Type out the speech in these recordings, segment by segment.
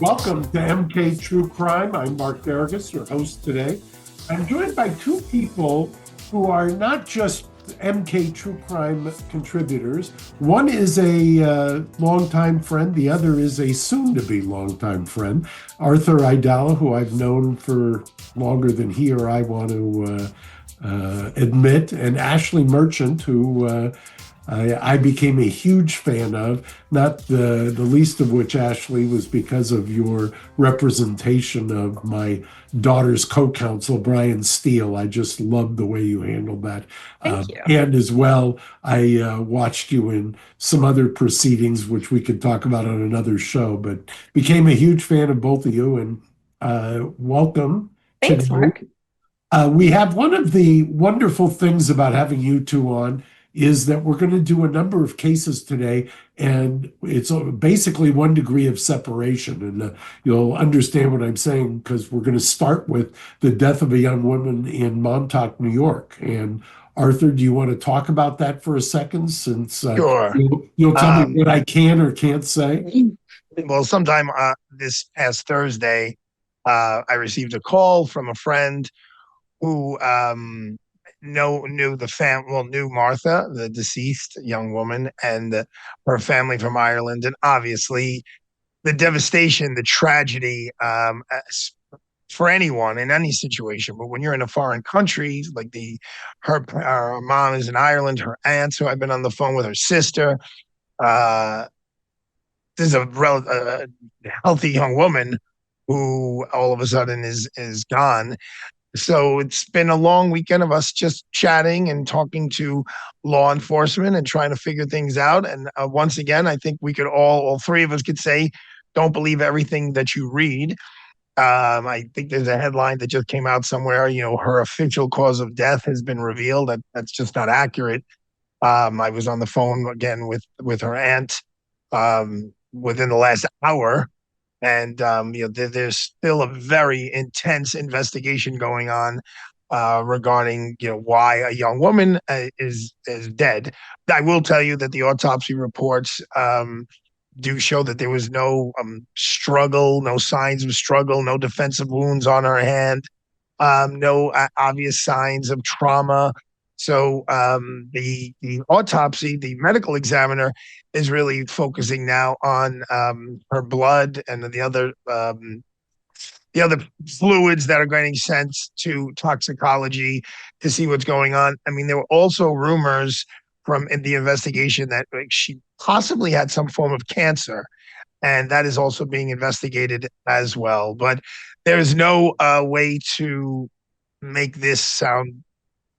Welcome to MK True Crime. I'm Mark Dargis, your host today. I'm joined by two people who are not just MK True Crime contributors. One is a longtime friend. The other is a soon-to-be longtime friend, Arthur Idala, who I've known for longer than he or I want to admit, and Ashley Merchant, who I became a huge fan of, not the least of which, Ashley, was because of your representation of my daughter's co-counsel, Brian Steele. I just loved the way you handled that. Thank you. And as well, I watched you in some other proceedings, which we could talk about on another show, but became a huge fan of both of you, and welcome. Thanks, Mark. We have one of the wonderful things about having you two on is that we're going to do a number of cases today, and it's basically 1 degree of separation. And you'll understand what I'm saying because we're going to start with the death of a young woman in Montauk, New York. And Arthur, do you want to talk about that for a second, since Sure. you'll tell me what I can or can't say? Well, sometime this past Thursday, I received a call from a friend who knew Martha, the deceased young woman, and her family from Ireland, and obviously the devastation, the tragedy for anyone in any situation. But when you're in a foreign country, like her mom is in Ireland, her aunts, who I've been on the phone with, her sister. This is a healthy young woman who all of a sudden is gone. So it's been a long weekend of us just chatting and talking to law enforcement and trying to figure things out. And once again, I think we could all three of us could say, don't believe everything that you read. I think there's a headline that just came out somewhere, her official cause of death has been revealed. That's just not accurate. I was on the phone again with her aunt within the last hour. And there's still a very intense investigation going on regarding why a young woman is dead. I will tell you that the autopsy reports do show that there was no struggle, no signs of struggle, no defensive wounds on her hand, no obvious signs of trauma. So the autopsy, the medical examiner, is really focusing now on her blood and the other fluids that are getting sent to toxicology to see what's going on. I mean, there were also rumors in the investigation that she possibly had some form of cancer, and that is also being investigated as well. But there is no way to make this sound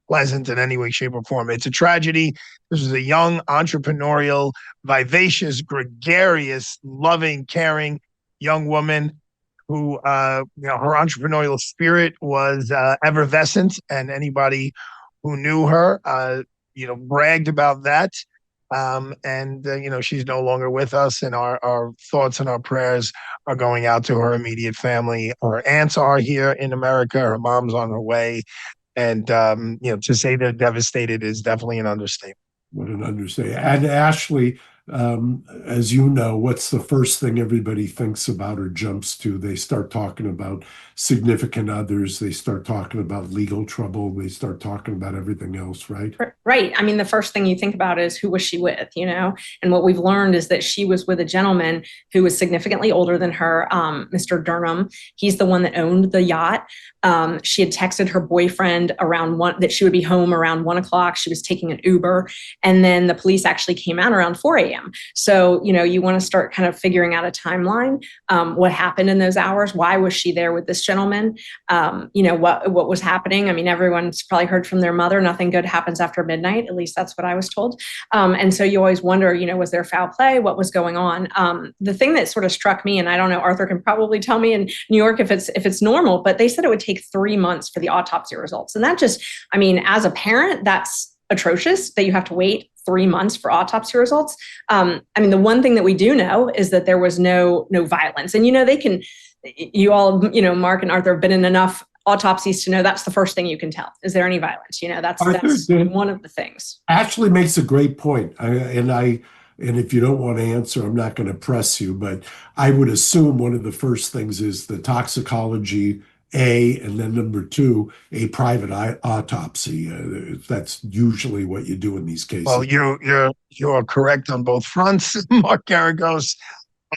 pleasant in any way, shape, or form. It's a tragedy. This is a young, entrepreneurial, vivacious, gregarious, loving, caring young woman who, her entrepreneurial spirit was effervescent, and anybody who knew her, bragged about that. She's no longer with us, and our thoughts and our prayers are going out to her immediate family. Her aunts are here in America. Her mom's on her way. And, to say they're devastated is definitely an understatement. What an understatement. And Ashley, as you know, what's the first thing everybody thinks about or jumps to? They start talking about significant others. They start talking about legal trouble. They start talking about everything else, right? Right. I mean, the first thing you think about is who was she with, And what we've learned is that she was with a gentleman who was significantly older than her, Mr. Durham. He's the one that owned the yacht. She had texted her boyfriend that she would be home around 1:00. She was taking an Uber. And then the police actually came out around 4 a.m. So, you want to start kind of figuring out a timeline. What happened in those hours? Why was she there with this gentleman? What was happening? I mean, everyone's probably heard from their mother, nothing good happens after midnight. At least that's what I was told. And so you always wonder, was there foul play? What was going on? The thing that sort of struck me, and I don't know, Arthur can probably tell me in New York if it's normal, but they said it would take 3 months for the autopsy results. And that just, I mean, as a parent, that's atrocious that you have to wait 3 months for autopsy results. I mean, the one thing that we do know is that there was no violence. And, you all, Mark and Arthur have been in enough autopsies to know that's the first thing you can tell. Is there any violence? That's one of the things. Ashley makes a great point. And if you don't want to answer, I'm not going to press you, but I would assume one of the first things is the toxicology, A, and then number two, a private autopsy. That's usually what you do in these Well, cases. you're correct on both fronts, Mark Garagos.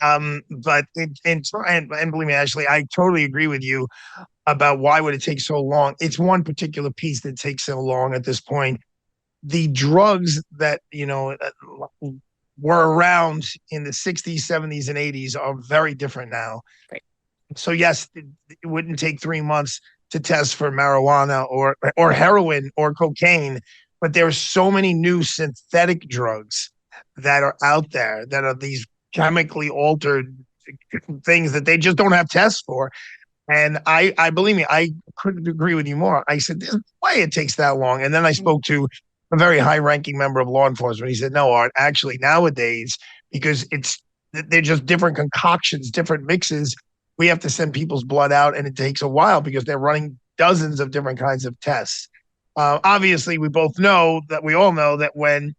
But and believe me, Ashley, I totally agree with you about why would it take so long. It's one particular piece that takes so long at this point. The drugs that were around in the 60s, 70s, and 80s are very different now. Right. So yes, it wouldn't take 3 months to test for marijuana or heroin or cocaine, but there are so many new synthetic drugs that are out there that are these chemically altered things that they just don't have tests for. And I believe me, I couldn't agree with you more. I said, there's no way it takes that long. And then I spoke to a very high-ranking member of law enforcement. He said, no, Art, actually nowadays, because they're just different concoctions, different mixes, we have to send people's blood out, and it takes a while because they're running dozens of different kinds of tests. Obviously, we all know that when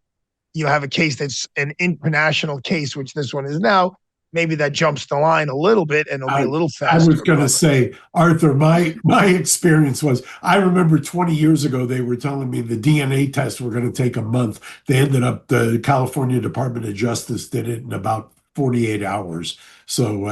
you have a case that's an international case, which this one is now, maybe that jumps the line a little bit and it'll be a little I faster. was going to say, Arthur, my experience was, I remember 20 years ago, they were telling me the DNA tests were going to take a month. They ended up, the California Department of Justice did it in about 48 hours. So,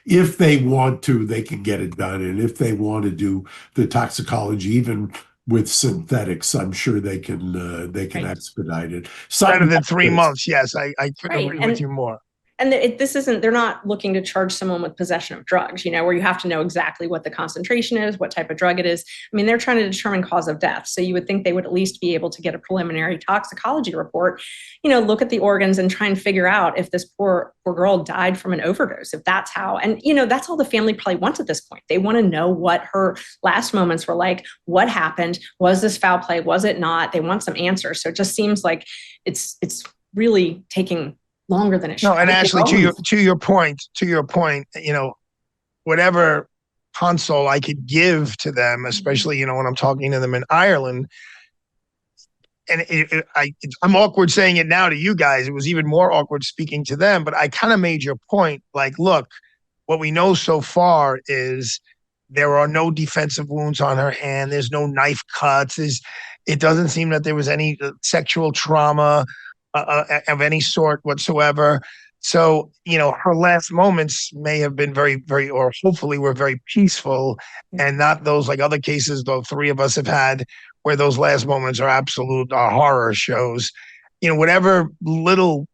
if they want to, they can get it done. And if they want to do the toxicology, even with synthetics, I'm sure they can Right. expedite it. Better than 3 months. Yes, I couldn't Right. agree with you more. And this isn't, they're not looking to charge someone with possession of drugs, where you have to know exactly what the concentration is, what type of drug it is. I mean, they're trying to determine cause of death. So you would think they would at least be able to get a preliminary toxicology report, look at the organs and try and figure out if this poor girl died from an overdose, if that's how. And, that's all the family probably wants at this point. They want to know what her last moments were like, what happened, was this foul play, was it not? They want some answers. So it just seems like it's really taking longer than it should. No, and Ashley, to your point, whatever console I could give to them, especially when I'm talking to them in Ireland, and I'm awkward saying it now to you guys. It was even more awkward speaking to them, but I kind of made your point. Like, look, what we know so far is there are no defensive wounds on her hand. There's no knife cuts. It doesn't seem that there was any sexual trauma of any sort whatsoever. So, her last moments may have been very, very, or hopefully were very peaceful, and not those like other cases, though three of us have had, where those last moments are absolute horror shows. Whatever little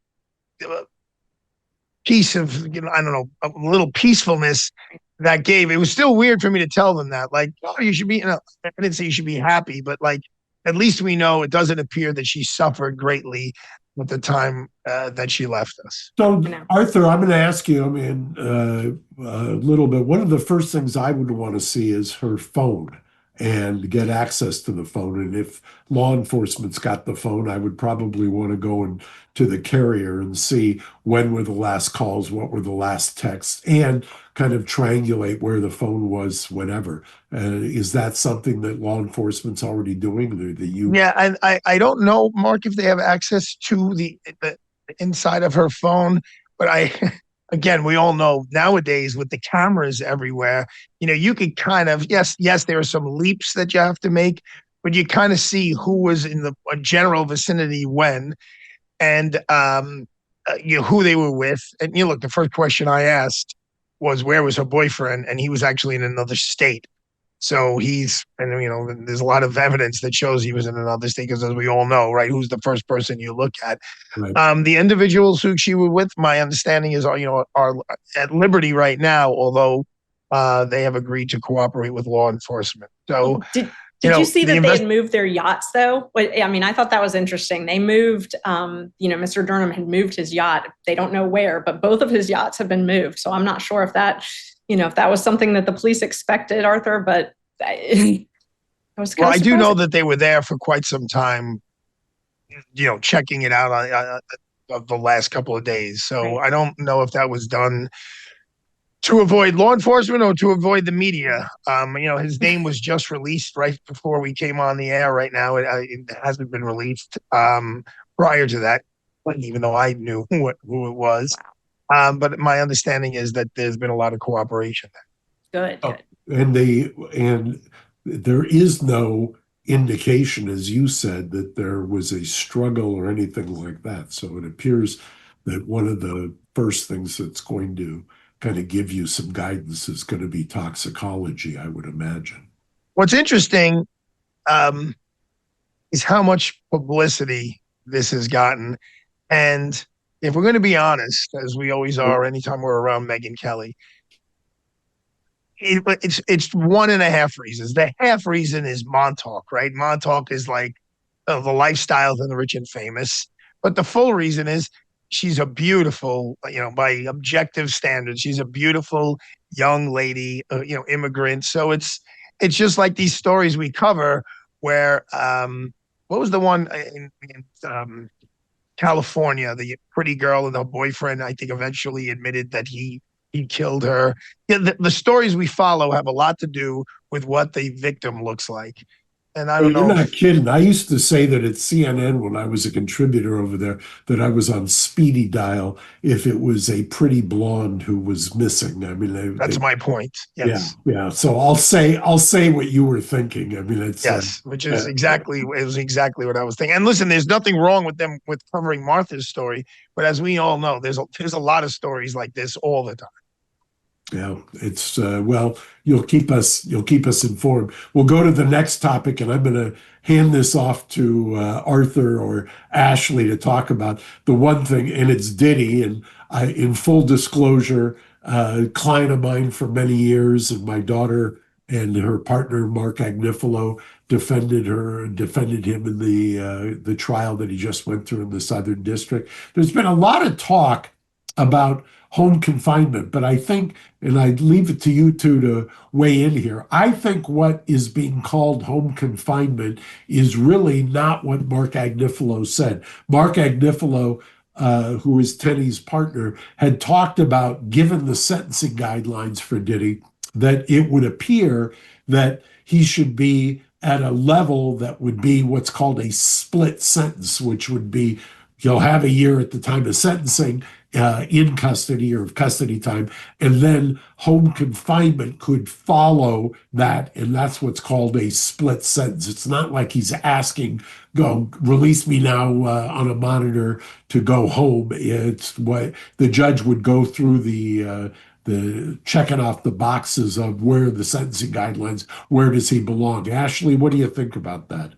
piece of, I don't know, a little peacefulness that gave, it was still weird for me to tell them that. Like, oh, you should be, I didn't say you should be happy, but like, at least we know it doesn't appear that she suffered greatly at the time that she left us. So, Arthur, I'm going to ask you, a little bit. One of the first things I would want to see is her phone and get access to the phone. And if law enforcement's got the phone, I would probably want to go to the carrier and see when were the last calls, what were the last texts, and kind of triangulate where the phone was whenever. Is that something that law enforcement's already doing? Yeah, and I don't know, Mark, if they have access to the inside of her phone, but again, we all know nowadays with the cameras everywhere, you could kind of, yes, there are some leaps that you have to make, but you kind of see who was in the general vicinity when, and who they were with. And look, the first question I asked was, where was her boyfriend? And he was actually in another state. So there's a lot of evidence that shows he was in another state, because as we all know, right, who's the first person you look at? Right. The individuals who she was with, my understanding is, are at liberty right now, although they have agreed to cooperate with law enforcement. So did you see that they had moved their yachts though? I mean, I thought that was interesting. They moved, Mr. Durham had moved his yacht. They don't know where, but both of his yachts have been moved. So I'm not sure if that, if that was something that the police expected, Arthur, but I was kind of I do know that they were there for quite some time, checking it out of the last couple of days. So right. I don't know if that was done to avoid law enforcement or to avoid the media. His name was just released right before we came on the air right now. It hasn't been released prior to that. even though I knew who it was. But my understanding is that there's been a lot of cooperation. Good, Oh, good. and there is no indication, as you said, that there was a struggle or anything like that. So it appears that one of the first things that's going to kind of give you some guidance is going to be toxicology, I would imagine. What's interesting um, is how much publicity this has gotten. And if we're going to be honest, as we always are anytime we're around Megyn Kelly, it's one and a half reasons. The half reason is Montauk, right? Montauk is like the lifestyles and the rich and famous. But the full reason is she's a beautiful, by objective standards, she's a beautiful young lady, immigrant. So it's just like these stories we cover where what was the one in California, the pretty girl and the boyfriend, I think eventually admitted that he killed her. Yeah, the stories we follow have a lot to do with what the victim looks like. And I Well, don't you're know not if kidding. I used to say that at CNN when I was a contributor over there that I was on speedy dial if it was a pretty blonde who was missing. I mean, that's my point. yeah, Yes. yeah. So I'll say what you were thinking. I mean, it's Yes, which is uh, exactly it was exactly what I was thinking. And listen, there's nothing wrong with them with covering Martha's story, but as we all know, there's a lot of stories like this all the time. yeah, it's well, you'll keep us informed. We'll go to the next topic, and I'm going to hand this off to Arthur or Ashley to talk about the one thing, and it's Diddy. And in full disclosure, client of mine for many years, and my daughter and her partner Mark Agnifilo defended him in the trial that he just went through in the Southern District. There's been a lot of talk about home confinement, but I think, and I leave it to you two to weigh in here. I think what is being called home confinement is really not what Mark Agnifilo said. Mark Agnifilo, who is Teddy's partner, had talked about, given the sentencing guidelines for Diddy, that it would appear that he should be at a level that would be what's called a split sentence, which would be you'll have a year at the time of sentencing in custody or custody time, and then home confinement could follow that, and that's what's called a split sentence. It's not like he's asking, "Go release me now on a monitor to go home." It's what the judge would go through the checking off the boxes of where the sentencing guidelines, where does he belong? Ashley, what do you think about that?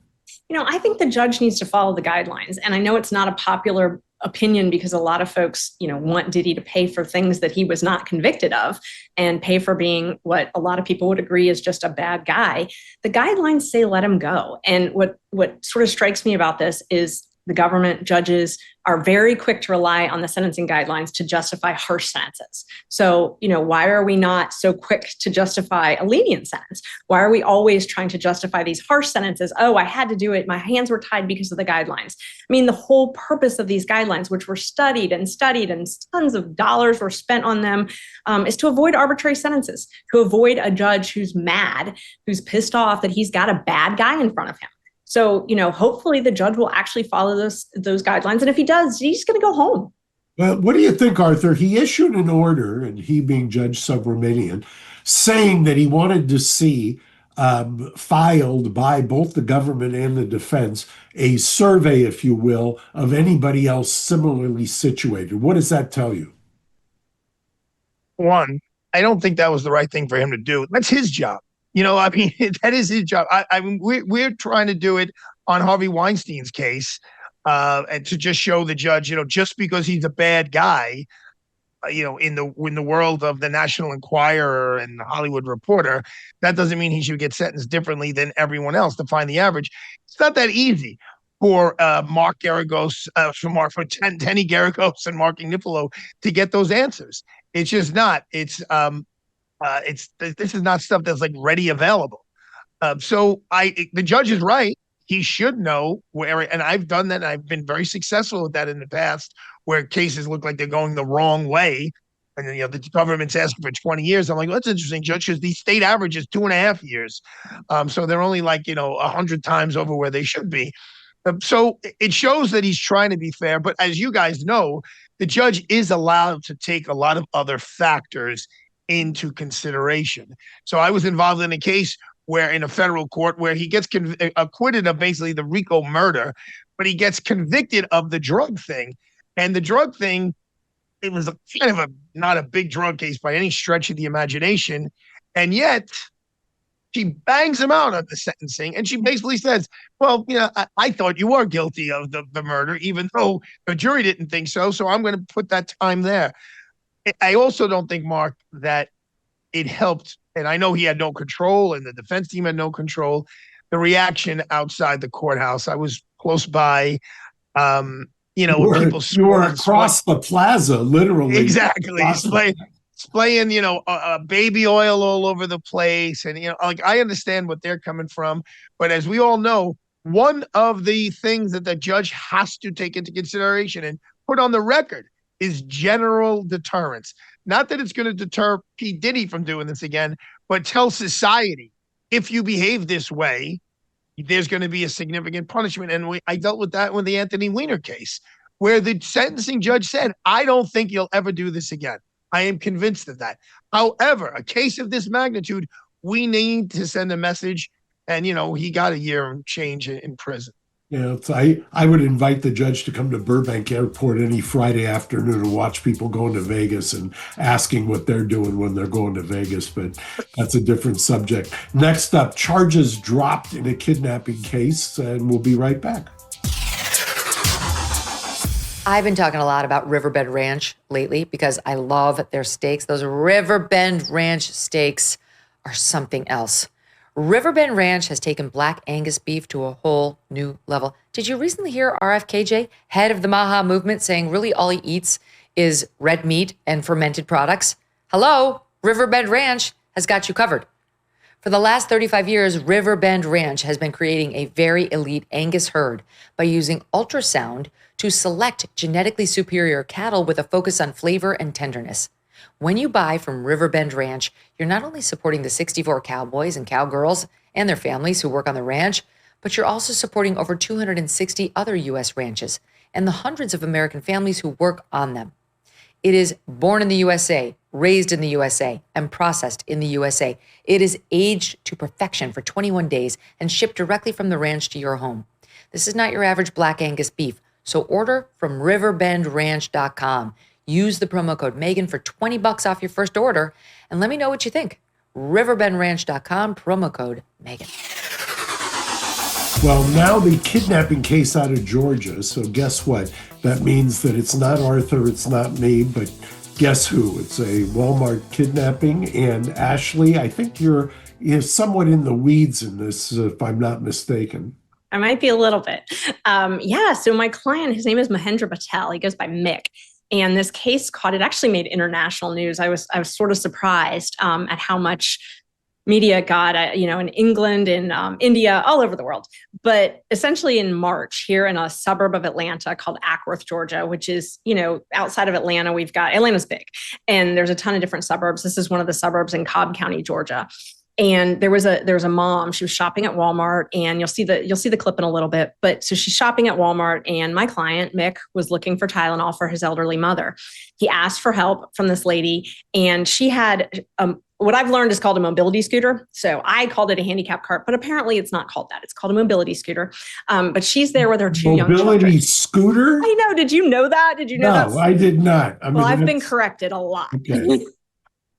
I think the judge needs to follow the guidelines. And I know it's not a popular opinion because a lot of folks, want Diddy to pay for things that he was not convicted of and pay for being what a lot of people would agree is just a bad guy. The guidelines say let him go. And what sort of strikes me about this is the government judges are very quick to rely on the sentencing guidelines to justify harsh sentences. So, why are we not so quick to justify a lenient sentence? Why are we always trying to justify these harsh sentences? Oh, I had to do it. My hands were tied because of the guidelines. I mean, the whole purpose of these guidelines, which were studied and tons of dollars were spent on them, is to avoid arbitrary sentences, to avoid a judge who's mad, who's pissed off that he's got a bad guy in front of him. So, hopefully the judge will actually follow those guidelines. And if he does, he's going to go home. Well, what do you think, Arthur? He issued an order, and he being Judge Subramanian, saying that he wanted to see filed by both the government and the defense a survey, if you will, of anybody else similarly situated. What does that tell you? One, I don't think that was the right thing for him to do. That's his job. I mean, that is his job. I mean, we're trying to do it on Harvey Weinstein's case, and to just show the judge, just because he's a bad guy, in the world of the National Enquirer and the Hollywood Reporter, that doesn't mean he should get sentenced differently than everyone else to find the average. It's not that easy for Mark Garagos, for Tenny Garagos and Mark Ignifilo to get those answers. It's just not. This is not stuff that's like ready available. The judge is right. He should know where, and I've done that. And I've been very successful with that in the past, where cases look like they're going the wrong way, and then the government's asking for 20 years. I'm like, well, that's interesting, Judge, because the state average is 2.5 years, so they're only like 100 times over where they should be. So it shows that he's trying to be fair. But as you guys know, the judge is allowed to take a lot of other factors into consideration. So I was involved in a case where in a federal court where he gets acquitted of basically the RICO murder, but he gets convicted of the drug thing. And the drug thing, it was kind of not a big drug case by any stretch of the imagination. And yet she bangs him out at the sentencing. And she basically says, well, I thought you were guilty of the murder, even though the jury didn't think so. So I'm going to put that time there. I also don't think, Mark, that it helped. And I know he had no control and the defense team had no control. The reaction outside the courthouse, I was close by. People you were across the plaza, literally. Exactly. Splaying, baby oil all over the place. And, I understand what they're coming from. But as we all know, one of the things that the judge has to take into consideration and put on the record is general deterrence. Not that it's going to deter P. Diddy from doing this again, but tell society, if you behave this way, there's going to be a significant punishment. And I dealt with that with the Anthony Weiner case, where the sentencing judge said, I don't think you'll ever do this again. I am convinced of that. However, a case of this magnitude, we need to send a message. And, he got a year and change in prison. Yeah, I would invite the judge to come to Burbank Airport any Friday afternoon and watch people going to Vegas and asking what they're doing when they're going to Vegas. But that's a different subject. Next up, charges dropped in a kidnapping case, and we'll be right back. I've been talking a lot about Riverbend Ranch lately because I love their steaks. Those Riverbend Ranch steaks are something else. Riverbend Ranch has taken Black Angus beef to a whole new level. Did you recently hear RFKJ, head of the Maha movement, saying really all he eats is red meat and fermented products? Hello, Riverbend Ranch has got you covered. For the last 35 years, Riverbend Ranch has been creating a very elite Angus herd by using ultrasound to select genetically superior cattle with a focus on flavor and tenderness. When you buy from Riverbend Ranch, you're not only supporting the 64 cowboys and cowgirls and their families who work on the ranch, but you're also supporting over 260 other U.S. ranches and the hundreds of American families who work on them. It is born in the USA, raised in the USA, and processed in the USA. It is aged to perfection for 21 days and shipped directly from the ranch to your home. This is not your average Black Angus beef, so order from riverbendranch.com. Use the promo code Megan for $20 off your first order, and let me know what you think. riverbendranch.com, promo code Megan. Well, now the kidnapping case out of Georgia. So guess what? That means that it's not Arthur, it's not me, but guess who? It's a Walmart kidnapping. And Ashley, I think you're somewhat in the weeds in this, if I'm not mistaken. I might be a little bit. So my client, his name is Mahendra Patel. He goes by Mick. And this case it actually made international news. I was sort of surprised at how much media got, in England, in India, all over the world. But essentially in March, here in a suburb of Atlanta called Ackworth, Georgia, which is, outside of Atlanta, Atlanta's big. And there's a ton of different suburbs. This is one of the suburbs in Cobb County, Georgia. And there was a mom. She was shopping at Walmart, and you'll see the clip in a little bit. But so she's shopping at Walmart, and my client Mick was looking for Tylenol for his elderly mother. He asked for help from this lady, and she had what I've learned is called a mobility scooter. So I called it a handicap cart, but apparently it's not called that. It's called a mobility scooter. But she's there with her two young children. Mobility scooter? I know. Did you know that? Did you know that? No, I did not. I've been corrected a lot. Okay.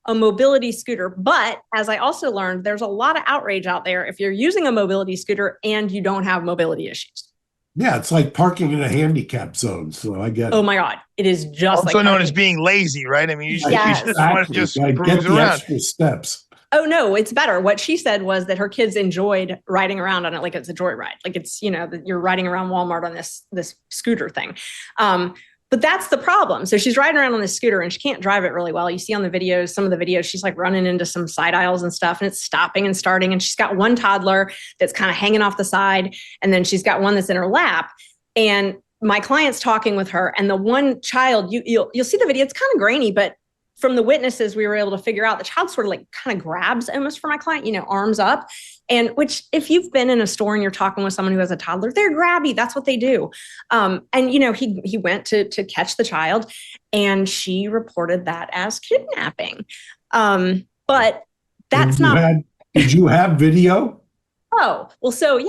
A mobility scooter. But as I also learned, there's a lot of outrage out there if you're using a mobility scooter and you don't have mobility issues. Yeah, it's like parking in a handicap zone. So I get it. Oh my God. It is just also known as being lazy, right? I mean, you just want to just get the extra steps. Oh no, it's better. What she said was that her kids enjoyed riding around on it like it's a joyride. Like it's, that you're riding around Walmart on this scooter thing. But that's the problem. So she's riding around on this scooter and she can't drive it really well. You see on the videos, some of the videos, she's like running into some side aisles and stuff, and it's stopping and starting. And she's got one toddler that's kind of hanging off the side. And then she's got one that's in her lap. And my client's talking with her, and the one child, you'll see the video. It's kind of grainy, but from the witnesses, we were able to figure out the child sort of like kind of grabs almost for my client, arms up. And which, if you've been in a store and you're talking with someone who has a toddler, they're grabby. That's what they do. And he went to catch the child, and she reported that as kidnapping. But that's not. Did you have video? Oh, well, so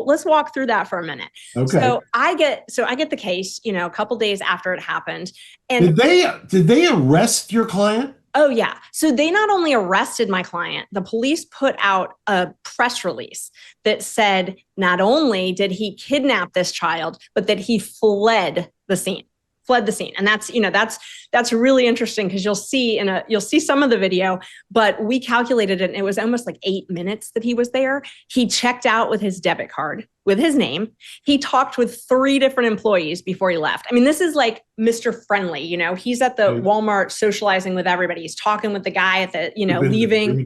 let's walk through that for a minute. Okay. So I get the case, a couple days after it happened. And did they arrest your client? Oh, yeah. So they not only arrested my client, the police put out a press release that said not only did he kidnap this child, but that he fled the scene. And that's really interesting, because you'll see some of the video, but we calculated it and it was almost like 8 minutes that he was there. He checked out with his debit card with his name. He talked with 3 different employees before he left. I mean, this is like Mr. Friendly, he's at the Walmart socializing with everybody. He's talking with the guy at the, leaving.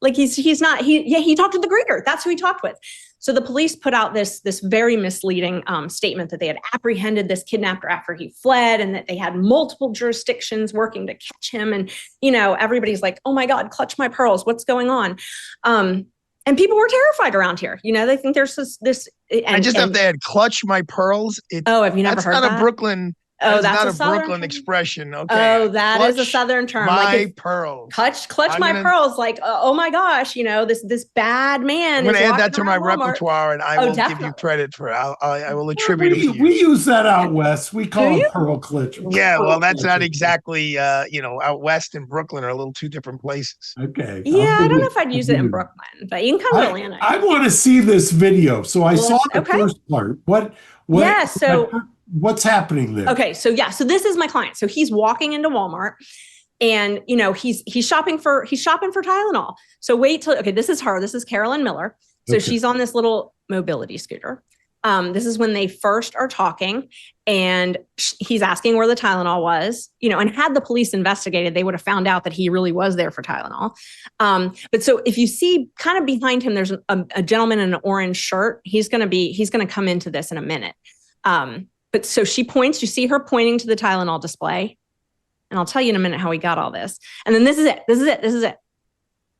Like he talked to the greeter. That's who he talked with. So the police put out this very misleading statement that they had apprehended this kidnapper after he fled, and that they had multiple jurisdictions working to catch him. And, everybody's like, oh my God, clutch my pearls. What's going on? And people were terrified around here. They think there's this. I just have to add, clutch my pearls. Have you never heard that? That's not a Brooklyn. Oh, that's not a Brooklyn expression. Okay. Oh, that is a Southern term. My pearls. Clutch my pearls. Like, oh my gosh, this bad man. I'm going to add that to my repertoire, and I will give you credit for it. I will attribute it to you. We use that out west. We call it pearl clutch. Yeah, well, that's not exactly, out west and Brooklyn are a little two different places. Okay. Yeah, I don't know if I'd use it in Brooklyn, but you can come to Atlanta. I want to see this video. So I saw the first part. What's happening there? Okay, so this is my client. So he's walking into Walmart, and he's shopping for Tylenol. So this is her. This is Carolyn Miller. So she's on this little mobility scooter. This is when they first are talking, and he's asking where the Tylenol was. And had the police investigated, they would have found out that he really was there for Tylenol. But so if you see kind of behind him, there's a gentleman in an orange shirt. He's going to come into this in a minute. But so she points, you see her pointing to the Tylenol display. And I'll tell you in a minute how we got all this. And then this is it.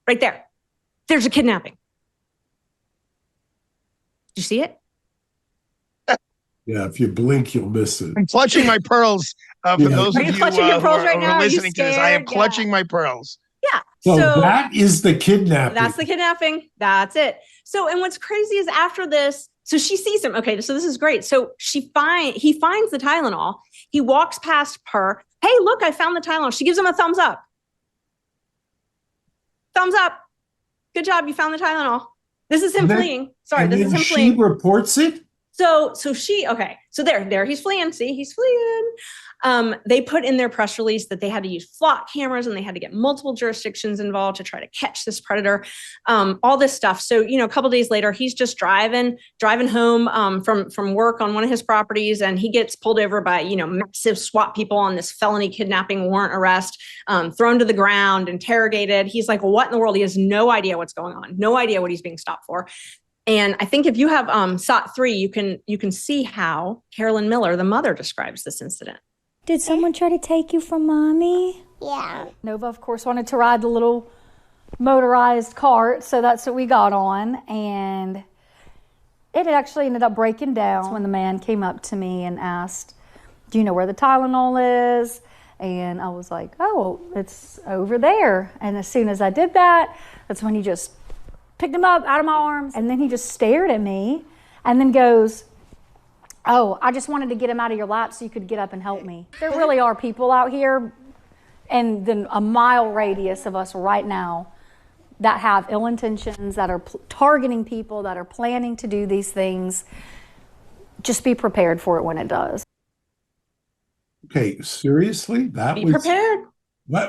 Right there. There's a kidnapping. Did you see it? Yeah, if you blink, you'll miss it. I'm clutching my pearls. For those of you who are listening to this, I am clutching my pearls. Yeah. So that is the kidnapping. That's the kidnapping. That's it. So, and what's crazy is after this, so she sees him. Okay, so this is great. So he finds the Tylenol. He walks past her. Hey, look, I found the Tylenol. She gives him a thumbs up. Thumbs up. Good job. You found the Tylenol. This is him fleeing. Sorry, this is him fleeing. She reports it? So there he's fleeing. See, he's fleeing. They put in their press release that they had to use flock cameras, and they had to get multiple jurisdictions involved to try to catch this predator, all this stuff. So, a couple days later, he's just driving home from work on one of his properties, and he gets pulled over by, massive SWAT people on this felony kidnapping warrant arrest, thrown to the ground, interrogated. He's like, what in the world? He has no idea what's going on, no idea what he's being stopped for. And I think if you have SOT 3, you can see how Carolyn Miller, the mother, describes this incident. Did someone try to take you from Mommy? Yeah. Nova, of course, wanted to ride the little motorized cart, so that's what we got on. And it actually ended up breaking down when the man came up to me and asked, do you know where the Tylenol is? And I was like, oh, it's over there. And as soon as I did that, that's when he just picked him up out of my arms, and then he just stared at me and then goes, oh, I just wanted to get him out of your lap so you could get up and help me. There really are people out here, and then a mile radius of us right now, that have ill intentions, that are targeting people, that are planning to do these things. Just be prepared for it when it does. Okay, seriously? Be prepared.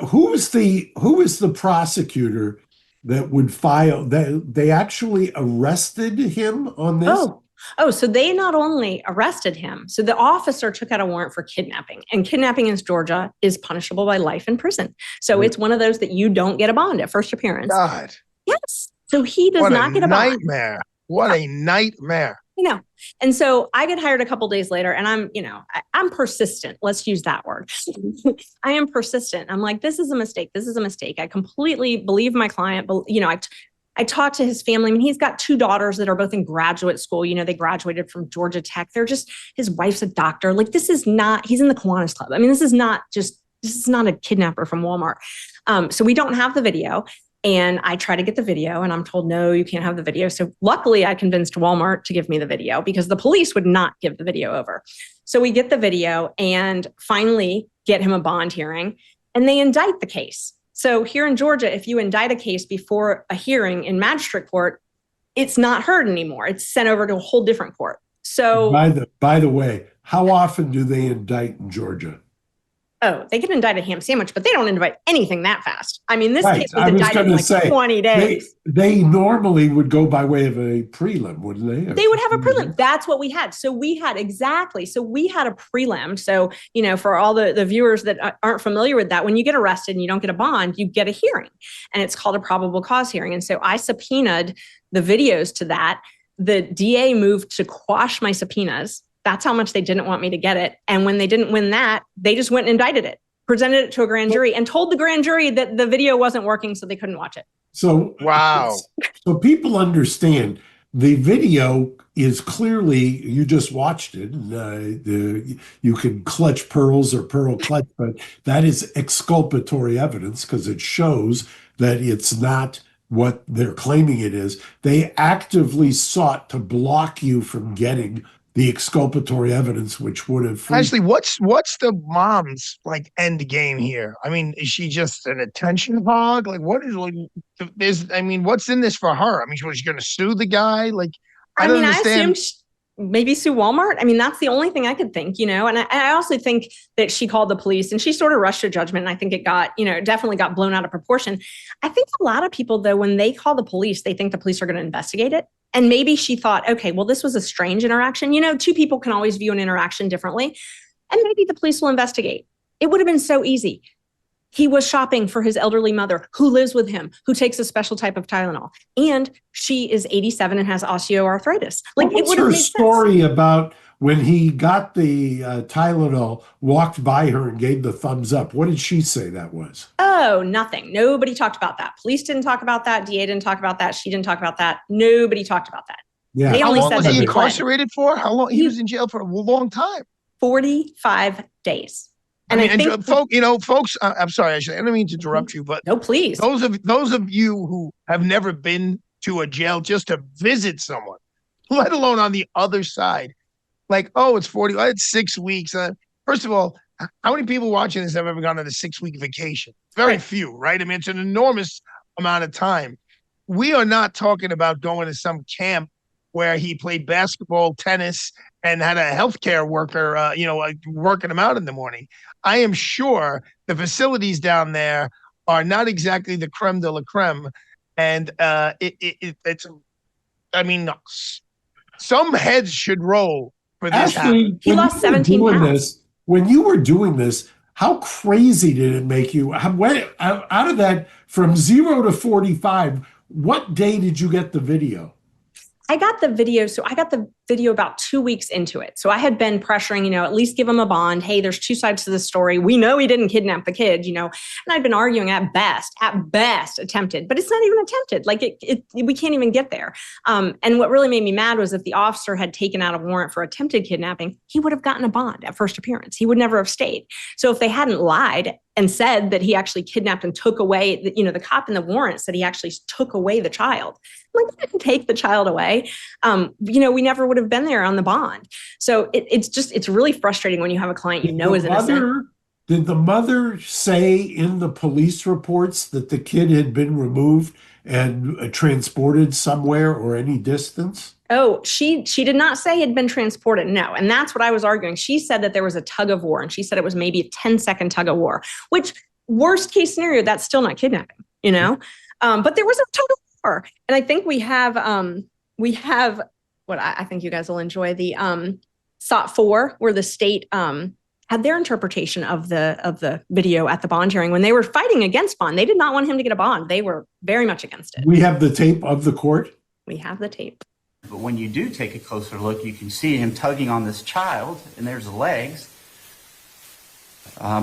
Who is the prosecutor that would file that? They actually arrested him on this? Oh, so they not only arrested him, so the officer took out a warrant for kidnapping, and kidnapping in Georgia is punishable by life in prison. So it's one of those that you don't get a bond at first appearance. God. Yes. So he does not get a bond. Nightmare. What a nightmare. I know. And so I get hired a couple days later, and I'm persistent. Let's use that word. I am persistent. I'm like, this is a mistake. This is a mistake. I completely believe my client. But, I talked to his family. I mean, he's got 2 daughters that are both in graduate school. They graduated from Georgia Tech. His wife's a doctor. Like, he's in the Kiwanis Club. I mean, this is not a kidnapper from Walmart. So we don't have the video. And I try to get the video and I'm told, no, you can't have the video. So luckily I convinced Walmart to give me the video because the police would not give the video over. So we get the video and finally get him a bond hearing and they indict the case. So here in Georgia, if you indict a case before a hearing in magistrate court, it's not heard anymore. It's sent over to a whole different court. So by the way, how often do they indict in Georgia? Oh, they can indict a ham sandwich, but they don't indict anything that fast. I mean, this Right. case was indicted in like 20 days. They normally would go by way of a prelim, wouldn't they? They would have a prelim. That's what we had. So we had a prelim. So, for all the viewers that aren't familiar with that, when you get arrested and you don't get a bond, you get a hearing and it's called a probable cause hearing. And so I subpoenaed the videos to that. The DA moved to quash my subpoenas. That's how much they didn't want me to get it. And when they didn't win that, they just went and indicted it, presented it to a grand jury and told the grand jury that the video wasn't working, so they couldn't watch it. So, wow. So people understand the video is clearly, you just watched it. You can clutch pearls or pearl clutch, but that is exculpatory evidence because it shows that it's not what they're claiming it is. They actively sought to block you from getting the exculpatory evidence, which would have actually, what's the mom's end game here? I mean, is she just an attention hog? Like, what is what's in this for her? I mean, was she going to sue the guy? Like, I don't understand. I assume maybe sue Walmart. I mean, that's the only thing I could think, and I also think that she called the police and she sort of rushed to judgment. And I think it got, definitely got blown out of proportion. I think a lot of people, though, when they call the police, they think the police are going to investigate it. And maybe she thought, okay, well, this was a strange interaction. 2 people can always view an interaction differently. And maybe the police will investigate. It would have been so easy. He was shopping for his elderly mother who lives with him, who takes a special type of Tylenol. And she is 87 and has osteoarthritis. Like, it would have made sense. Story about when he got the Tylenol, walked by her and gave the thumbs up. What did she say that was? Oh, nothing. Nobody talked about that. Police didn't talk about that. DA didn't talk about that. She didn't talk about that. Nobody talked about that. Yeah. They only How long said was that he incarcerated for? How long? He was in jail for a long time. 45 days. And I think, folks, I'm sorry, Ashley, I don't mean to interrupt you, but no, please. Those of you who have never been to a jail just to visit someone, let alone on the other side, it's 40, it's 6 weeks. First of all, how many people watching this have ever gone on a 6-week vacation? Very few, right? I mean, it's an enormous amount of time. We are not talking about going to some camp where he played basketball, tennis, and had a healthcare worker, working him out in the morning. I am sure the facilities down there are not exactly the creme de la creme. And some heads should roll for this. Actually, he lost 17 pounds. When you were doing this, how crazy did it make you? Out of that, from 0 to 45, what day did you get the video? I got the video. So I got the video about 2 weeks into it. So I had been pressuring, at least give him a bond. Hey, there's 2 sides to the story. We know he didn't kidnap the kid, and I'd been arguing at best attempted, but it's not even attempted. Like we can't even get there. And what really made me mad was if the officer had taken out a warrant for attempted kidnapping, he would have gotten a bond at first appearance. He would never have stayed. So if they hadn't lied and said that he actually kidnapped and took away, the cop in the warrant said he actually took away the child. Like, he didn't take the child away. We never would have been there on the bond. So it's really frustrating when you have a client is innocent. Did the mother say in the police reports that the kid had been removed and transported somewhere or any distance? Oh, she did not say he had been transported. No. And that's what I was arguing. She said that there was a tug of war, and she said it was maybe a 10-second tug of war, which worst case scenario, that's still not kidnapping, but there was a tug of war. And I think we have what I think you guys will enjoy, the SOT 4, where the state had their interpretation of the video at the bond hearing when they were fighting against bond. They did not want him to get a bond. They were very much against it. We have the tape of the court. We have the tape. But when you do take a closer look, you can see him tugging on this child, and there's the legs,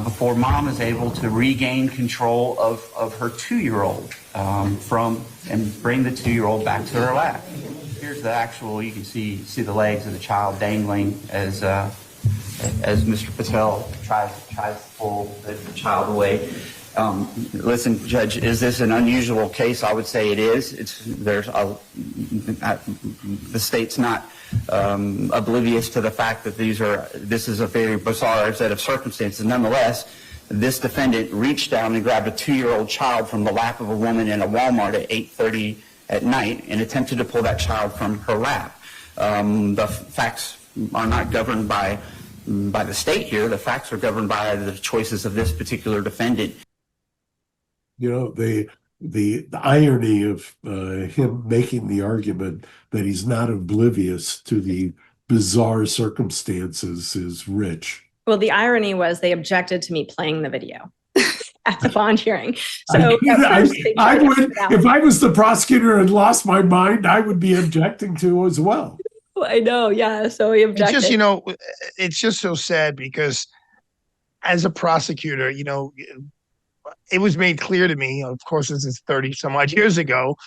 before mom is able to regain control of her 2-year-old and bring the 2-year-old back to her lap. Here's the actual, you can see the legs of the child dangling as Mr. Patel tries to pull the child away. Listen, Judge, is this an unusual case? I would say it is. The state's not oblivious to the fact that this is a very bizarre set of circumstances. Nonetheless, this defendant reached down and grabbed a 2-year-old child from the lap of a woman in a Walmart at 8:30 at night and attempted to pull that child from her lap. The facts are not governed by the state here. The facts are governed by the choices of this particular defendant. You know, the irony of him making the argument that he's not oblivious to the bizarre circumstances is rich. Well, the irony was they objected to me playing the video at the bond hearing. So I would, if I was the prosecutor and lost my mind, I would be objecting to as well. I know, yeah. So he objected. It's just, it's just so sad because as a prosecutor, it was made clear to me, of course, this is 30 some odd years ago,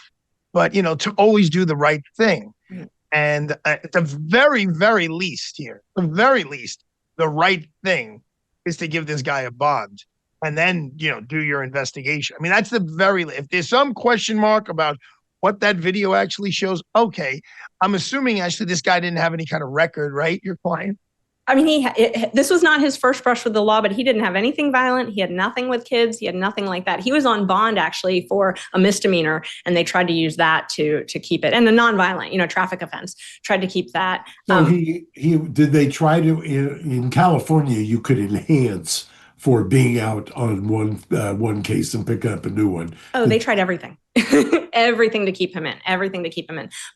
but, to always do the right thing. And at the very, very least here, the right thing is to give this guy a bond and then, do your investigation. I mean, that's if there's some question mark about what that video actually shows, okay, I'm assuming actually this guy didn't have any kind of record, right? Your client? I mean, this was not his first brush with the law, but he didn't have anything violent. He had nothing with kids. He had nothing like that. He was on bond actually for a misdemeanor, and they tried to use that to keep it, and a nonviolent, traffic offense. Tried to keep that. So did they try to in California? You could enhance for being out on one case and pick up a new one. Oh, they tried everything. Everything to keep him in.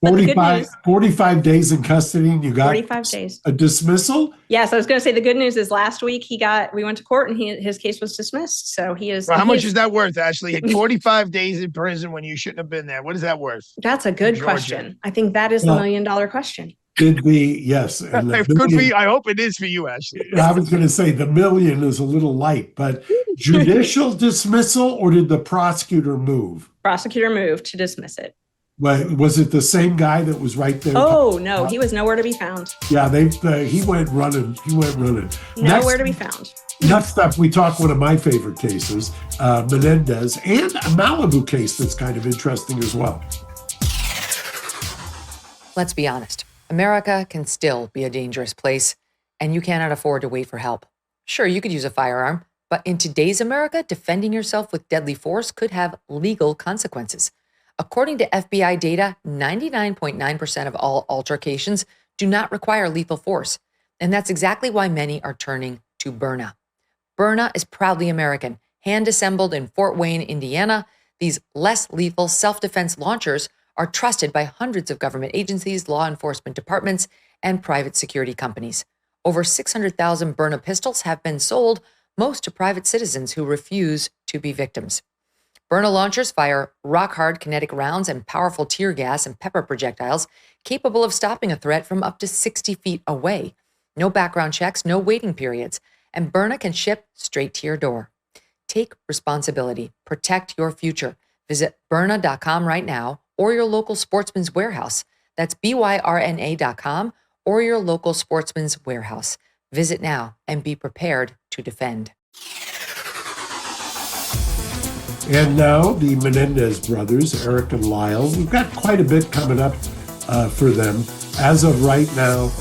But 45 days in custody, and you got 45 days. A dismissal? Yes, I was going to say the good news is last week we went to court and his case was dismissed. So he is. Well, how much is that worth, Ashley? 45 days in prison when you shouldn't have been there. What is that worth? That's a good question. I think that is the $1 million question. Yes. And it could be. I hope it is for you, Ashley. I was going to say the $1 million is a little light, but judicial dismissal, or did the prosecutor move? Prosecutor moved to dismiss it. Was it the same guy that was right there? Oh, no, he was nowhere to be found. Yeah, he went running. Nowhere to be found. Next up, we talk one of my favorite cases, Menendez, and a Malibu case that's kind of interesting as well. Let's be honest. America can still be a dangerous place, and you cannot afford to wait for help. Sure, you could use a firearm, but in today's America, defending yourself with deadly force could have legal consequences. According to FBI data, 99.9% of all altercations do not require lethal force, and that's exactly why many are turning to Byrna. Byrna is proudly American, hand-assembled in Fort Wayne, Indiana. These less lethal self-defense launchers are trusted by hundreds of government agencies, law enforcement departments, and private security companies. Over 600,000 Byrna pistols have been sold, most to private citizens who refuse to be victims. Byrna launchers fire rock-hard kinetic rounds and powerful tear gas and pepper projectiles capable of stopping a threat from up to 60 feet away. No background checks, no waiting periods, and Byrna can ship straight to your door. Take responsibility. Protect your future. Visit Byrna.com right now, or your local Sportsman's Warehouse. That's BYRNA.com, or your local Sportsman's Warehouse. Visit now and be prepared to defend. And now the Menendez brothers, Eric and Lyle. We've got quite a bit coming up for them. As of right now,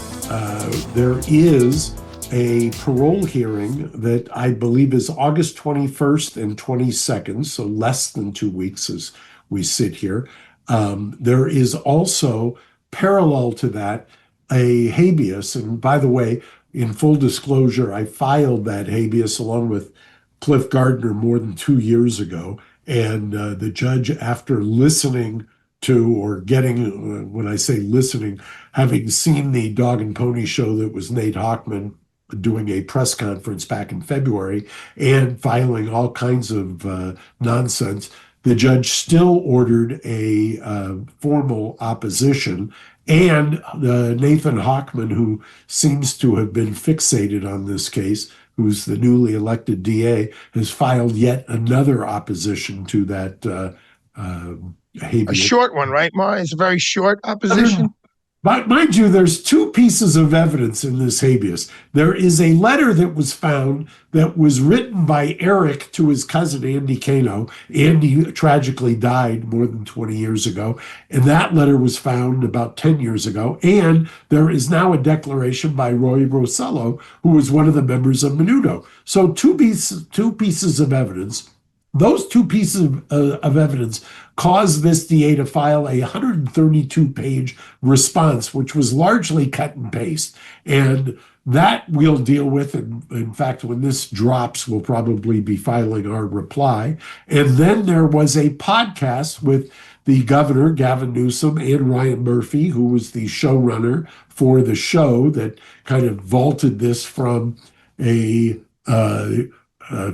there is a parole hearing that I believe is August 21st and 22nd, so less than 2 weeks as we sit here. There is also, parallel to that, a habeas. And by the way, in full disclosure, I filed that habeas along with Cliff Gardner more than 2 years ago. And the judge, after listening to, or getting, when I say listening, having seen the dog and pony show that was Nate Hochman doing a press conference back in February and filing all kinds of nonsense, the judge still ordered a formal opposition, And Nathan Hochman, who seems to have been fixated on this case, who's the newly elected DA, has filed yet another opposition to that A habeas. short one, right, Mara? It's a very short opposition. But mind you, there's two pieces of evidence in this habeas. There is a letter that was found that was written by Eric to his cousin, Andy Kano. Andy tragically died more than 20 years ago. And that letter was found about 10 years ago. And there is now a declaration by Roy Rosello, who was one of the members of Menudo. So two pieces of evidence. Those two pieces of evidence caused this DA to file a 132-page response, which was largely cut and paste. And that we'll deal with. And in fact, when this drops, we'll probably be filing our reply. And then there was a podcast with the governor, Gavin Newsom, and Ryan Murphy, who was the showrunner for the show that kind of vaulted this from a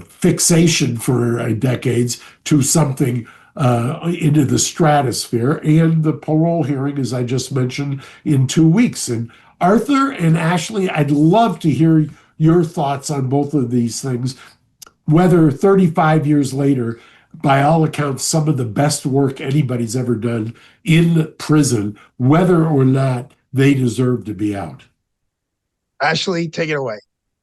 fixation for decades to something into the stratosphere, and the parole hearing, as I just mentioned, in 2 weeks. And Arthur and Ashley, I'd love to hear your thoughts on both of these things, whether 35 years later, by all accounts, some of the best work anybody's ever done in prison, whether or not they deserve to be out. Ashley, take it away.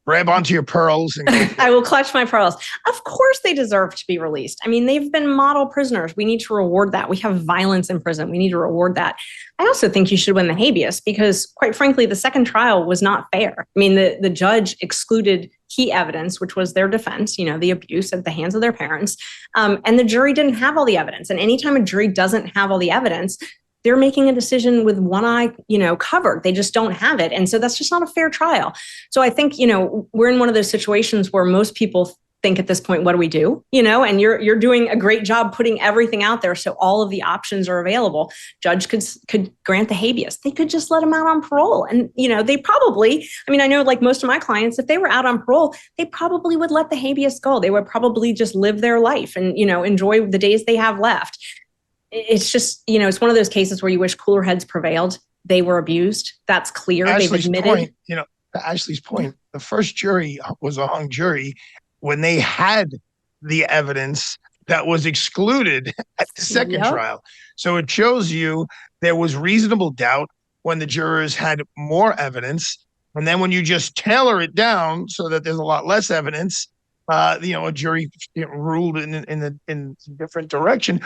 Grab onto your pearls and I will clutch my pearls. Of course they deserve to be released. I mean, they've been model prisoners. We need to reward that. We have violence in prison. We need to reward that. I also think you should win the habeas because, quite frankly, the second trial was not fair. I mean, the judge excluded key evidence, which was their defense, the abuse at the hands of their parents. And the jury didn't have all the evidence. And anytime a jury doesn't have all the evidence, they're making a decision with one eye, covered. They just don't have it. And so that's just not a fair trial. So I think, we're in one of those situations where most people think at this point, what do we do? And you're doing a great job putting everything out there. So all of the options are available. Judge could grant the habeas. They could just let them out on parole. And, they probably, I know like most of my clients, if they were out on parole, they probably would let the habeas go. They would probably just live their life and, enjoy the days they have left. It's just, it's one of those cases where you wish cooler heads prevailed. They were abused. That's clear. They've admitted. Point, to Ashley's point, the first jury was a hung jury when they had the evidence that was excluded at the second trial. So it shows you there was reasonable doubt when the jurors had more evidence. And then when you just tailor it down so that there's a lot less evidence, a jury ruled in a different direction.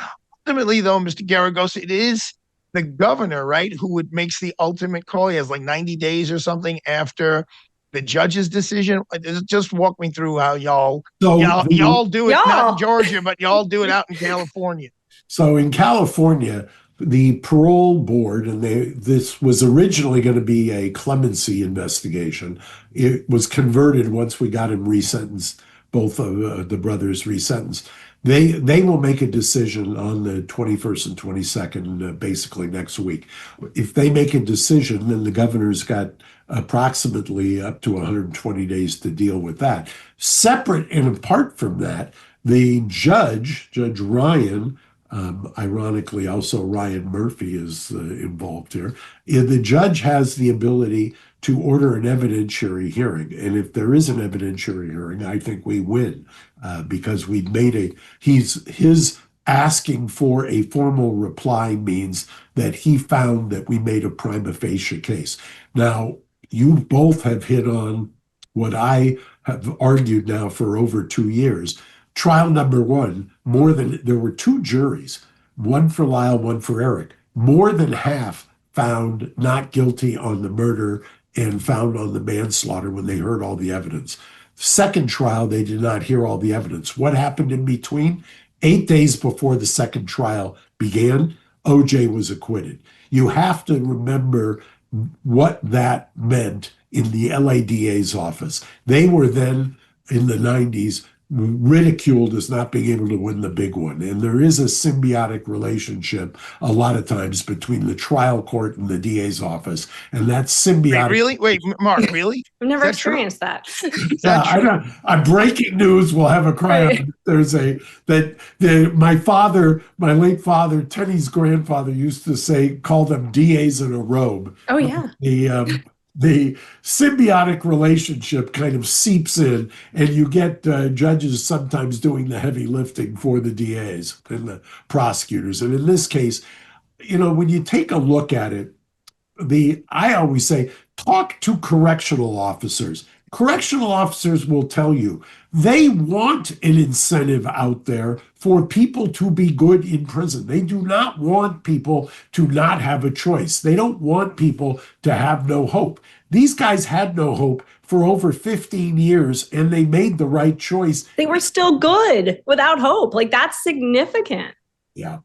Ultimately, though, Mr. Garagos, it is the governor, right, who makes the ultimate call. He has like 90 days or something after the judge's decision. Just walk me through how y'all do it, not in Georgia, but y'all do it out in California. So in California, the parole board, and this was originally going to be a clemency investigation. It was converted once we got him resentenced, both of the brothers resentenced. They will make a decision on the 21st and 22nd, basically next week. If they make a decision, then the governor's got approximately up to 120 days to deal with that. Separate and apart from that, the Judge Ryan, ironically also Ryan Murphy is involved here. The judge has the ability to order an evidentiary hearing. And if there is an evidentiary hearing, I think we win because we've made his asking for a formal reply means that he found that we made a prima facie case. Now, you both have hit on what I have argued now for over 2 years. Trial number one, there were two juries, one for Lyle, one for Eric. More than half found not guilty on the murder and found on the manslaughter when they heard all the evidence. Second trial, they did not hear all the evidence. What happened in between? 8 days before the second trial began, OJ was acquitted. You have to remember what that meant in the LADA's office. They were then, in the 90s, ridiculed as not being able to win the big one. And there is a symbiotic relationship a lot of times between the trial court and the DA's office. And that symbiotic. Wait, really? Wait, Mark, really? I've never Is that true? experienced that. Yeah, I don't. Breaking news. We'll have a cry Right. on Thursday that my late father, Tenny's grandfather, used to say, call them DAs in a robe. Oh, yeah. The symbiotic relationship kind of seeps in, and you get judges sometimes doing the heavy lifting for the DAs and the prosecutors. And in this case, when you take a look at it, I always say, talk to correctional officers. Correctional officers will tell you they want an incentive out there for people to be good in prison. They do not want people to not have a choice. They don't want people to have no hope. These guys had no hope for over 15 years, and they made the right choice. They were still good without hope. Like, that's significant. Yeah.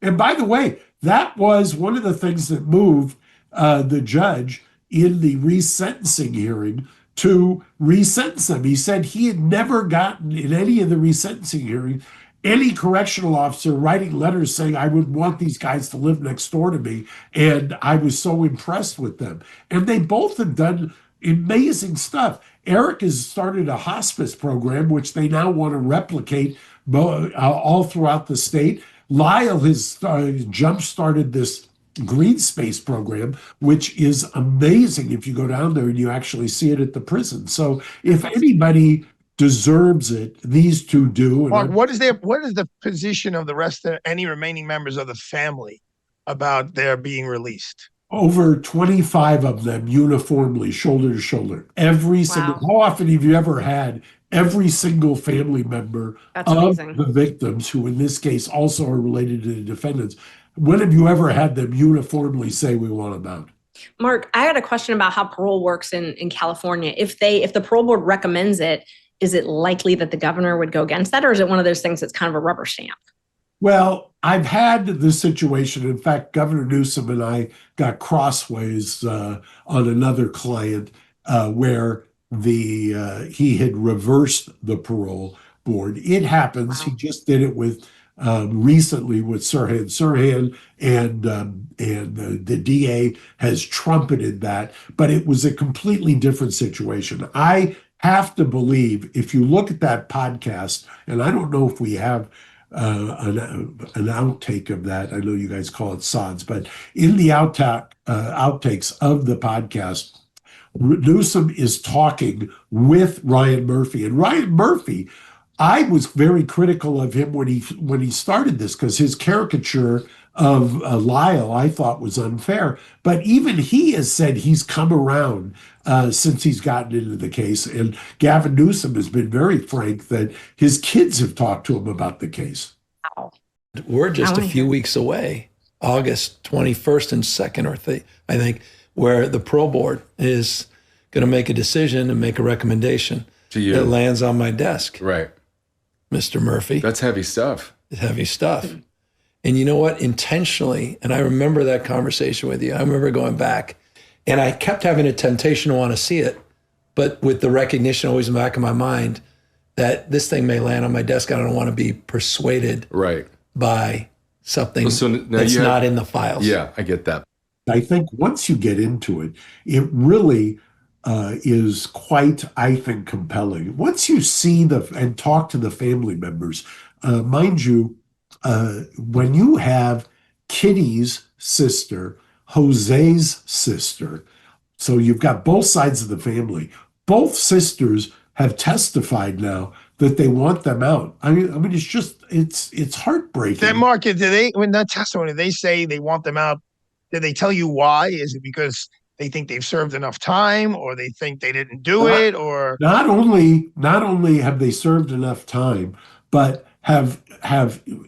And by the way, that was one of the things that moved the judge in the resentencing hearing to resentence them. He said he had never gotten in any of the resentencing hearings any correctional officer writing letters saying, I would want these guys to live next door to me. And I was so impressed with them. And they both have done amazing stuff. Eric has started a hospice program, which they now want to replicate all throughout the state. Lyle has jump-started this green space program, which is amazing if you go down there and you actually see it at the prison. So if anybody deserves it, these two do. Mark, what is the position of the rest of any remaining members of the family about their being released? Over 25 of them uniformly, shoulder to shoulder. Every single, how often have you ever had every single family member of the victims, who in this case also are related to the defendants, when have you ever had them uniformly say we want them out? Mark, I had a question about how parole works in California. If the parole board recommends it, is it likely that the governor would go against that, or is it one of those things that's kind of a rubber stamp? Well, I've had the situation. In fact, Governor Newsom and I got crossways on another client where he had reversed the parole board. It happens. Wow. He just did it with recently with Sirhan. Sirhan and the DA has trumpeted that, but it was a completely different situation. I have to believe, if you look at that podcast, and I don't know if we have an outtake of that. I know you guys call it sods, but in the outtakes of the podcast, Newsom is talking with Ryan Murphy, and Ryan Murphy, I was very critical of him when he started this, because his caricature of Lyle I thought was unfair. But even he has said he's come around since he's gotten into the case. And Gavin Newsom has been very frank that his kids have talked to him about the case. Wow. We're just a few weeks away, August 21st and 2nd, I think, where the parole board is going to make a decision and make a recommendation to you that lands on my desk. Right. Mr. Murphy. That's heavy stuff. It's heavy stuff. And you know what? Intentionally, and I remember that conversation with you. I remember going back, and I kept having a temptation to want to see it, but with the recognition always in the back of my mind that this thing may land on my desk. I don't want to be persuaded by something that's not in the files. Yeah, I get that. I think once you get into it, it really is quite, I think, compelling. Once you see and talk to the family members, mind you, when you have Kitty's sister, Jose's sister, so you've got both sides of the family. Both sisters have testified now that they want them out. I mean, it's heartbreaking. That Mark, when that testimony, they say they want them out. Did they tell you why? Is it because they think they've served enough time, or they think they didn't do it, or not only have they served enough time, but have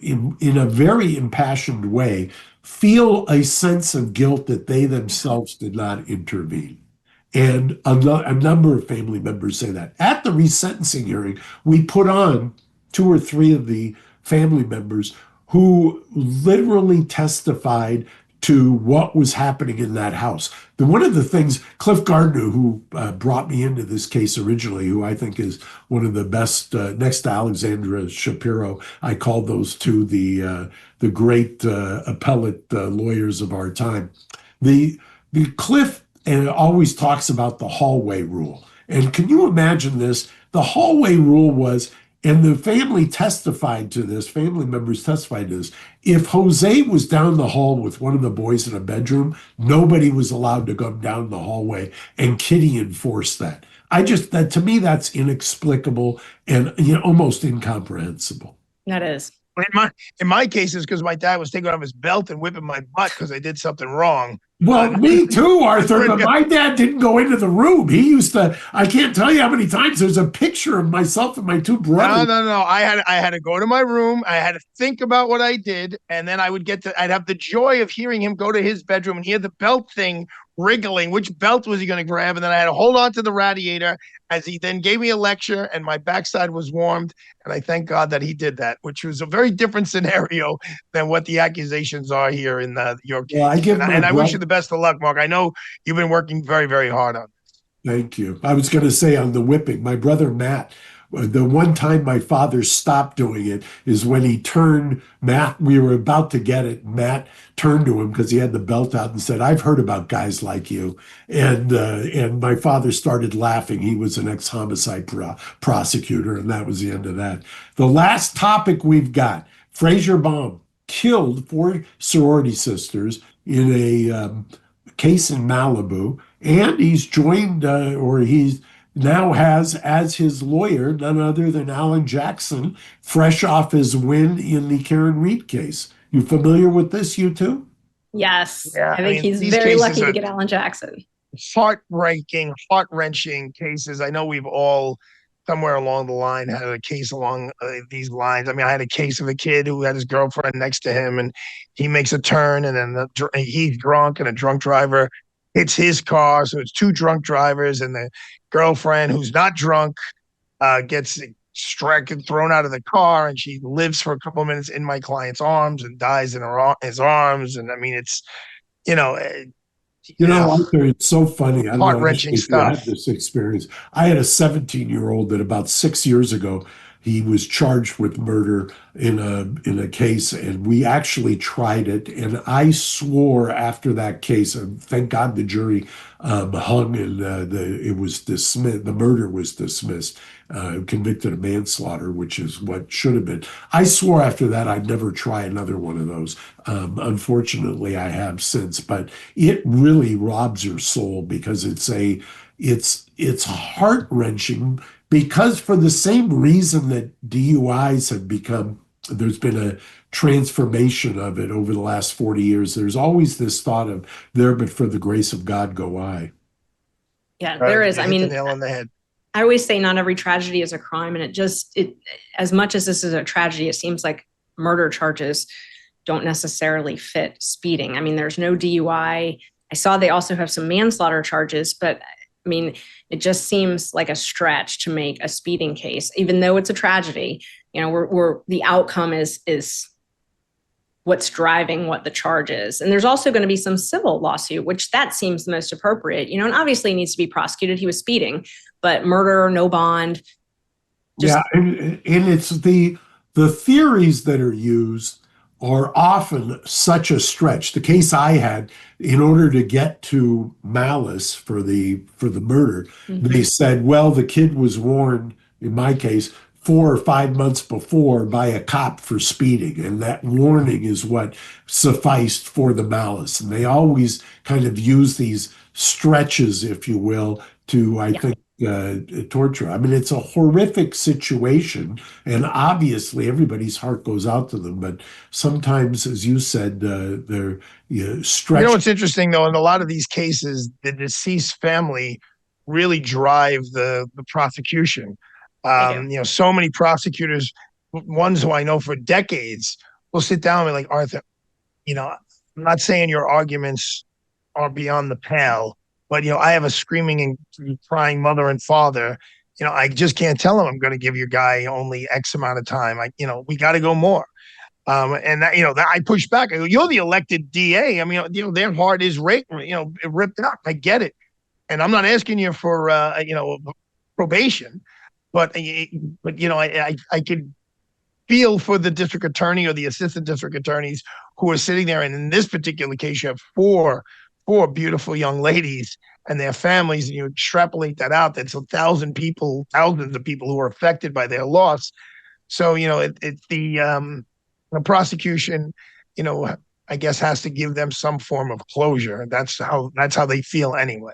in a very impassioned way feel a sense of guilt that they themselves did not intervene. And a number of family members say that. At the resentencing hearing, we put on 2 or 3 of the family members who literally testified to what was happening in that house. One of the things, Cliff Gardner, who brought me into this case originally, who I think is one of the best, next to Alexandra Shapiro, I call those two the great appellate lawyers of our time. The Cliff always talks about the hallway rule. And can you imagine this? The hallway rule was, and the family testified to this, family members testified to this. If Jose was down the hall with one of the boys in a bedroom, nobody was allowed to go down the hallway, and Kitty enforced that. That to me, that's inexplicable and almost incomprehensible. That is. In my case, it's because my dad was taking off his belt and whipping my butt because I did something wrong. Well, me too, Arthur, but my dad didn't go into the room. He used to, I can't tell you how many times there's a picture of myself and my two brothers. No. I had to go to my room. I had to think about what I did. And then I'd have the joy of hearing him go to his bedroom and hear the belt thing wriggling. Which belt was he going to grab? And then I had to hold on to the radiator as he then gave me a lecture, and my backside was warmed. And I thank God that he did that, which was a very different scenario than what the accusations are here in your case. Well, I wish you the best of luck, Mark. I know you've been working very, very hard on this. Thank you. I was going to say on the whipping, my brother Matt, the one time my father stopped doing it is when he turned Matt. We were about to get it. Matt turned to him because he had the belt out and said, "I've heard about guys like you." And my father started laughing. He was an ex-homicide prosecutor, and that was the end of that. The last topic we've got: Frazier Baum killed 4 sorority sisters in a case in Malibu, and he's joined, or he's now has as his lawyer none other than Alan Jackson, fresh off his win in the Karen Reed case. You familiar with this, you two? Yes. Yeah, I think he's very lucky to get Alan Jackson. Heartbreaking, heart-wrenching cases. I know we've all somewhere along the line had a case along these lines. I mean, I had a case of a kid who had his girlfriend next to him, and he makes a turn, and then he's drunk, and a drunk driver hits his car. So it's 2 drunk drivers, and the girlfriend, who's not drunk, gets struck and thrown out of the car, and she lives for a couple of minutes in my client's arms and dies in his arms. And I mean, it's Arthur, it's so funny. I don't heart-wrenching know if you had stuff. this experience. I had a 17-year-old that about 6 years ago, he was charged with murder in a case, and we actually tried it. And I swore after that case, and thank God the jury hung, and it was dismissed. The murder was dismissed, convicted of manslaughter, which is what should have been. I swore after that I'd never try another one of those. Unfortunately, I have since, but it really robs your soul because it's heart-wrenching. Because for the same reason that DUIs have become, there's been a transformation of it over the last 40 years. There's always this thought of there, but for the grace of God go I. Yeah, there is. I mean, the nail on the head. I always say not every tragedy is a crime. And it as much as this is a tragedy, it seems like murder charges don't necessarily fit speeding. I mean, there's no DUI. I saw they also have some manslaughter charges, but I mean, it just seems like a stretch to make a speeding case, even though it's a tragedy. We're the outcome is what's driving what the charge is. And there's also going to be some civil lawsuit, which that seems the most appropriate, and obviously he needs to be prosecuted. He was speeding, but murder, no bond. And it's the theories that are used are often such a stretch. The case I had, in order to get to malice for the murder, they said, well, the kid was warned, in my case, 4 or 5 months before by a cop for speeding, and that warning is what sufficed for the malice. And they always kind of use these stretches, if you will, to, I think, torture. I mean, it's a horrific situation, and obviously everybody's heart goes out to them. But sometimes, as you said, they're stretched. What's interesting though, in a lot of these cases, the deceased family really drive the prosecution. So many prosecutors, ones who I know for decades, will sit down and be like, Arthur, I'm not saying your arguments are beyond the pale, but, I have a screaming and crying mother and father. I just can't tell them I'm going to give your guy only X amount of time. We got to go more. And that, that I pushed back. I go, you're the elected DA. I mean, their heart is ripped up. I get it. And I'm not asking you for, probation, but I could feel for the district attorney or the assistant district attorneys who are sitting there. And in this particular case, you have four beautiful young ladies and their families, and you extrapolate that out. That's thousands of people who are affected by their loss. So, it's the prosecution, I guess has to give them some form of closure. That's how they feel anyway.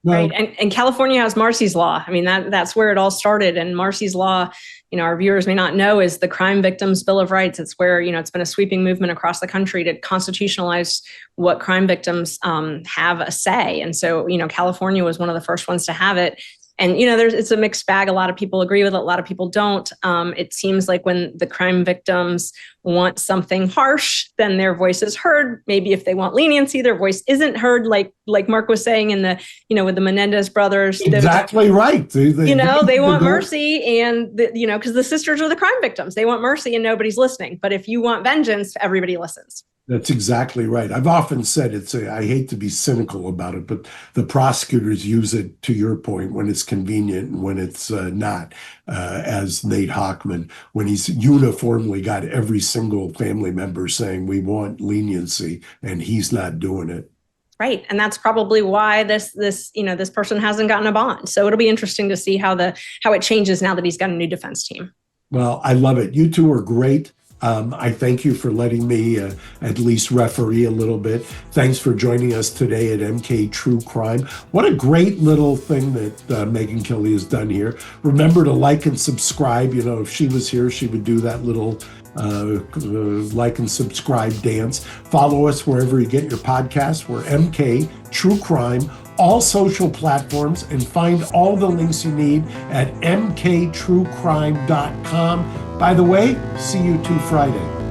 Right. And California has Marsy's Law. I mean, that's where it all started. And Marsy's Law, our viewers may not know, is the Crime Victims Bill of Rights. It's where, it's been a sweeping movement across the country to constitutionalize what crime victims have a say. And so, California was one of the first ones to have it. And, it's a mixed bag. A lot of people agree with it. A lot of people don't. It seems like when the crime victims want something harsh, then their voice is heard. Maybe if they want leniency, their voice isn't heard. Like Mark was saying in the, with the Menendez brothers. Exactly right. They want mercy and, because the sisters are the crime victims. They want mercy and nobody's listening. But if you want vengeance, everybody listens. That's exactly right. I've often said I hate to be cynical about it, but the prosecutors use it, to your point, when it's convenient and when it's not, as Nate Hochman, when he's uniformly got every single family member saying we want leniency and he's not doing it. Right. And that's probably why this person hasn't gotten a bond. So it'll be interesting to see how it changes now that he's got a new defense team. Well, I love it. You two are great. I thank you for letting me at least referee a little bit. Thanks for joining us today at MK True Crime. What a great little thing that Megan Kelly has done here. Remember to like and subscribe. If she was here, she would do that little like and subscribe dance. Follow us wherever you get your podcasts. We're MK True Crime, all social platforms, and find all the links you need at mktruecrime.com. By the way, see you 2 Friday.